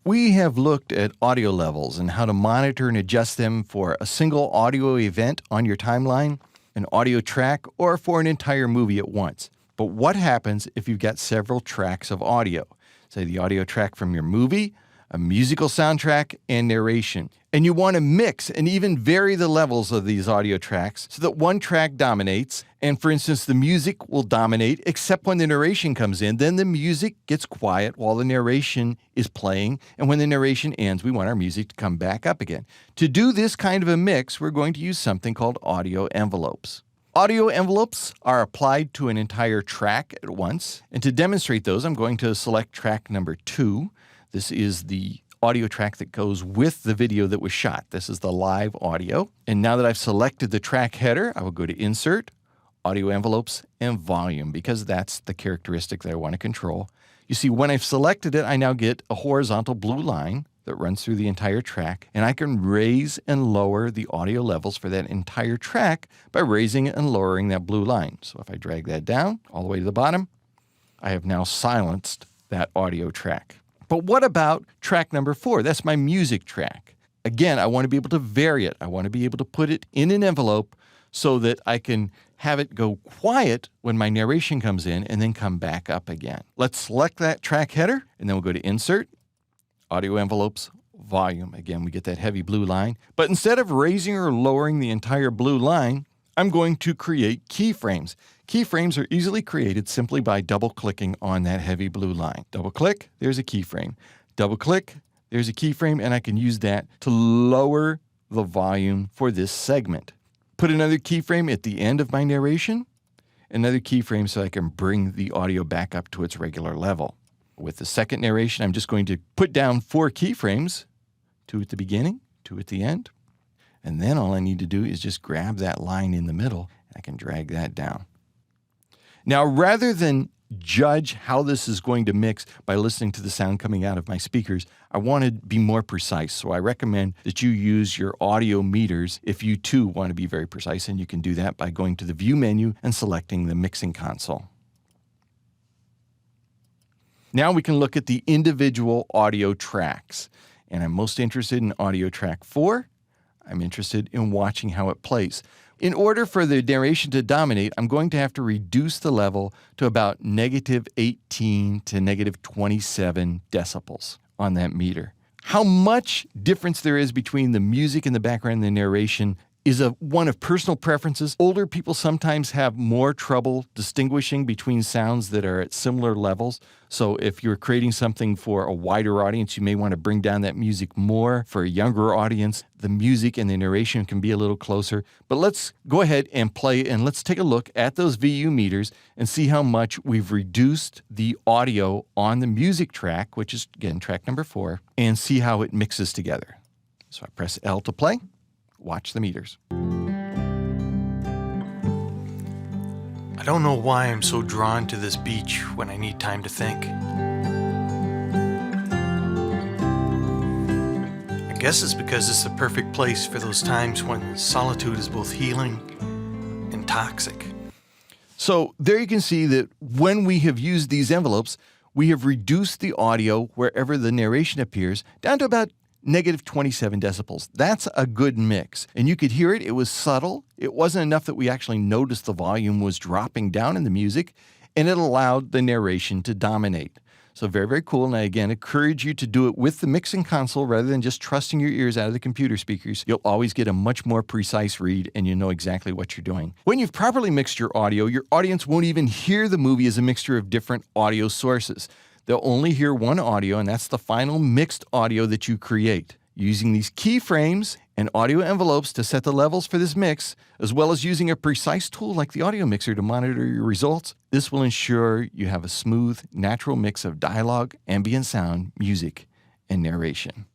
We have looked at audio levels and how to monitor and adjust them for a single audio event on your timeline, an audio track, or for an entire movie at once. But what happens if you've got several tracks of audio? Say the audio track from your movie, a musical soundtrack, and narration. And you want to mix and even vary the levels of these audio tracks so that one track dominates, and for instance, the music will dominate except when the narration comes in. Then the music gets quiet while the narration is playing, and when the narration ends, we want our music to come back up again. To do this kind of a mix, we're going to use something called audio envelopes. Audio envelopes are applied to an entire track at once, and to demonstrate those, I'm going to select track number 2. This is the audio track that goes with the video that was shot. This is the live audio. And now that I've selected the track header, I will go to Insert, Audio Envelopes, and Volume, because that's the characteristic that I want to control. You see, when I've selected it, I now get a horizontal blue line that runs through the entire track, and I can raise and lower the audio levels for that entire track by raising and lowering that blue line. So if I drag that down all the way to the bottom, I have now silenced that audio track. But what about track number 4? That's my music track. Again, I want to be able to vary it. I want to be able to put it in an envelope so that I can have it go quiet when my narration comes in and then come back up again. Let's select that track header, and then we'll go to Insert, Audio Envelopes, Volume. Again, we get that heavy blue line. But instead of raising or lowering the entire blue line, I'm going to create keyframes. Keyframes are easily created simply by double-clicking on that heavy blue line. Double-click, there's a keyframe. Double-click, there's a keyframe, and I can use that to lower the volume for this segment. Put another keyframe at the end of my narration, another keyframe so I can bring the audio back up to its regular level. With the second narration, I'm just going to put down 4 keyframes, 2 at the beginning, 2 at the end. And then all I need to do is just grab that line in the middle, and I can drag that down. Now, rather than judge how this is going to mix by listening to the sound coming out of my speakers, I want to be more precise. So I recommend that you use your audio meters if you too want to be very precise, and you can do that by going to the View menu and selecting the Mixing Console. Now we can look at the individual audio tracks, and I'm most interested in audio track 4. I'm interested in watching how it plays. In order for the narration to dominate, I'm going to have to reduce the level to about -18 to -27 decibels on that meter. How much difference there is between the music in the background and the narration is one of personal preferences. Older people sometimes have more trouble distinguishing between sounds that are at similar levels. So if you're creating something for a wider audience, you may want to bring down that music more. For a younger audience, the music and the narration can be a little closer. But let's go ahead and play, and let's take a look at those VU meters and see how much we've reduced the audio on the music track, which is, again, track number 4, and see how it mixes together. So I press L to play. Watch the meters. I don't know why I'm so drawn to this beach when I need time to think. I guess it's because it's the perfect place for those times when solitude is both healing and toxic. So there you can see that when we have used these envelopes, we have reduced the audio wherever the narration appears down to about -27 decibels. That's a good mix. And you could hear it. It was subtle. It wasn't enough that we actually noticed the volume was dropping down in the music, and it allowed the narration to dominate. So very, very cool. And I, again, encourage you to do it with the mixing console rather than just trusting your ears out of the computer speakers. You'll always get a much more precise read, and you know exactly what you're doing. When you've properly mixed your audience won't even hear the movie as a mixture of different audio sources. They'll only hear one audio, and that's the final mixed audio that you create. Using these keyframes and audio envelopes to set the levels for this mix, as well as using a precise tool like the audio mixer to monitor your results, this will ensure you have a smooth, natural mix of dialogue, ambient sound, music, and narration.